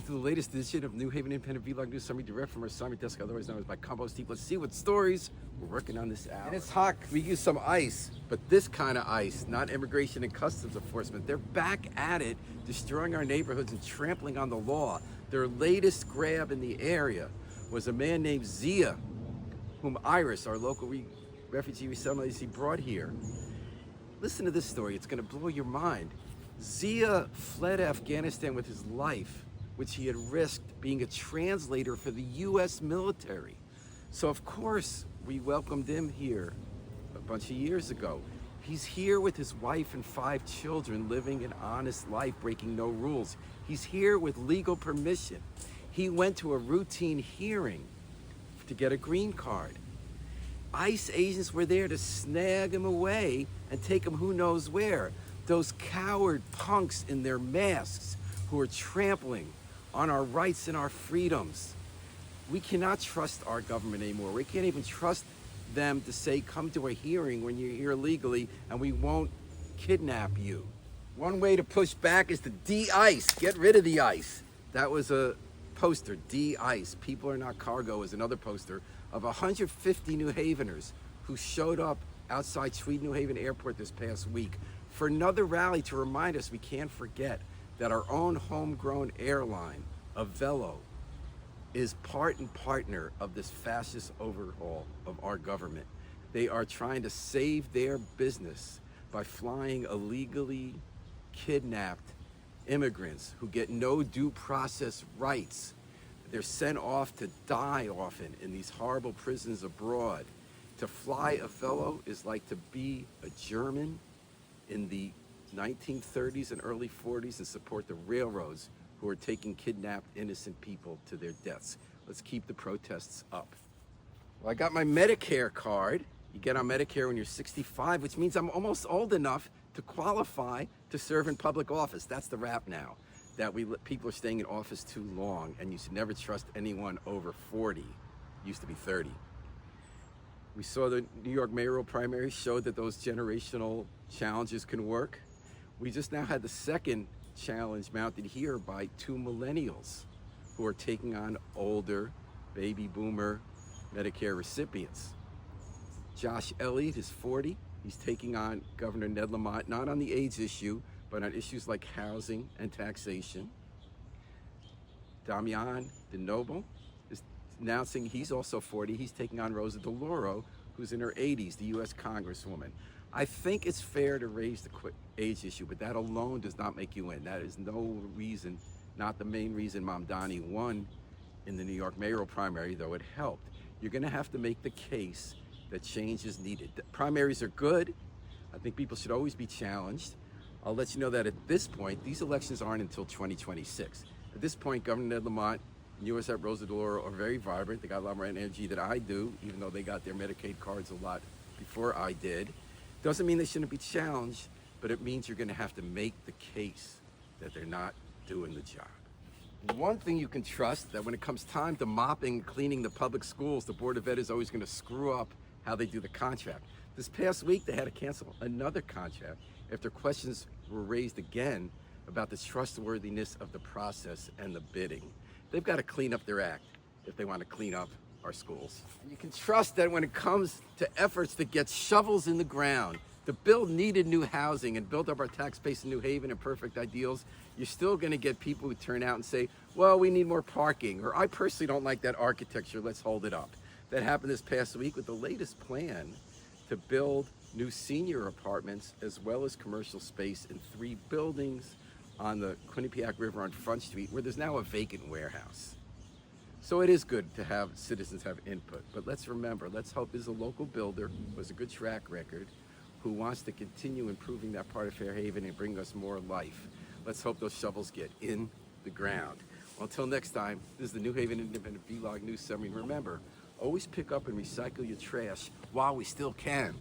To the latest edition of New Haven Independent Vlog News Summary, direct from our summary desk, otherwise known as my Compost Heap. Let's see what stories we're working on this hour. And it's hot. We use some ice, but this kind of ice, not Immigration and Customs Enforcement. They're back at it, destroying our neighborhoods and trampling on the law. Their latest grab in the area was a man named Zia, whom Iris, our local refugee resettlement agency, brought here. Listen to this story. It's going to blow your mind. Zia fled Afghanistan with his life, which he had risked being a translator for the U.S. military. So of course, we welcomed him here a bunch of years ago. He's here with his wife and 5 children, living an honest life, breaking no rules. He's here with legal permission. He went to a routine hearing to get a green card. ICE agents were there to snag him away and take him who knows where. Those coward punks in their masks who are trampling on our rights and our freedoms. We cannot trust our government anymore. We can't even trust them to say, come to a hearing when you're here legally and we won't kidnap you. One way to push back is to de-ice, get rid of the ice. That was a poster, de-ice. People are not cargo is another poster of 150 New Haveners who showed up outside Tweed New Haven Airport this past week for another rally to remind us we can't forget that our own homegrown airline, Avelo, is part and partner of this fascist overhaul of our government. They are trying to save their business by flying illegally kidnapped immigrants who get no due process rights. They're sent off to die often in these horrible prisons abroad. To fly Avelo is like to be a German in the 1930s and early 40s and support the railroads who are taking kidnapped innocent people to their deaths. Let's keep the protests up. Well, I got my Medicare card. You get on Medicare when you're 65, which means I'm almost old enough to qualify to serve in public office. That's the rap now, that people are staying in office too long and you should never trust anyone over 40. Used to be 30. We saw the New York mayoral primary showed that those generational challenges can work. We just now had the second challenge mounted here by 2 millennials who are taking on older baby boomer Medicare recipients. Josh Elliott is 40. He's taking on Governor Ned Lamont, not on the AIDS issue, but on issues like housing and taxation. Damian DeNoble is announcing he's also 40. He's taking on Rosa DeLauro, who's in her 80s, the U.S. Congresswoman. I think it's fair to raise the age issue, but that alone does not make you win. That is no reason, not the main reason Mamdani won in the New York mayoral primary, though it helped. You're gonna have to make the case that change is needed. The primaries are good. I think people should always be challenged. I'll let you know that at this point, these elections aren't until 2026. At this point, Governor Ned Lamont and U.S. Rep. Rosa DeLauro are very vibrant. They got a lot more energy than I do, even though they got their Medicaid cards a lot before I did. Doesn't mean they shouldn't be challenged, but it means you're gonna have to make the case that they're not doing the job. One thing you can trust, that when it comes time to mopping and cleaning the public schools, the Board of Ed is always gonna screw up how they do the contract. This past week, they had to cancel another contract after questions were raised again about the trustworthiness of the process and the bidding. They've got to clean up their act if they want to clean up our schools. And you can trust that when it comes to efforts to get shovels in the ground, to build needed new housing and build up our tax base in New Haven and perfect ideals, you're still going to get people who turn out and say, well, we need more parking, or I personally don't like that architecture, let's hold it up. That happened this past week with the latest plan to build new senior apartments as well as commercial space in 3 buildings on the Quinnipiac River on Front Street, where there's now a vacant warehouse. So it is good to have citizens have input, but let's remember, let's hope there's a local builder who has a good track record, who wants to continue improving that part of Fairhaven and bring us more life. Let's hope those shovels get in the ground. Well, until next time, this is the New Haven Independent Vlog News Summary. Remember, always pick up and recycle your trash while we still can.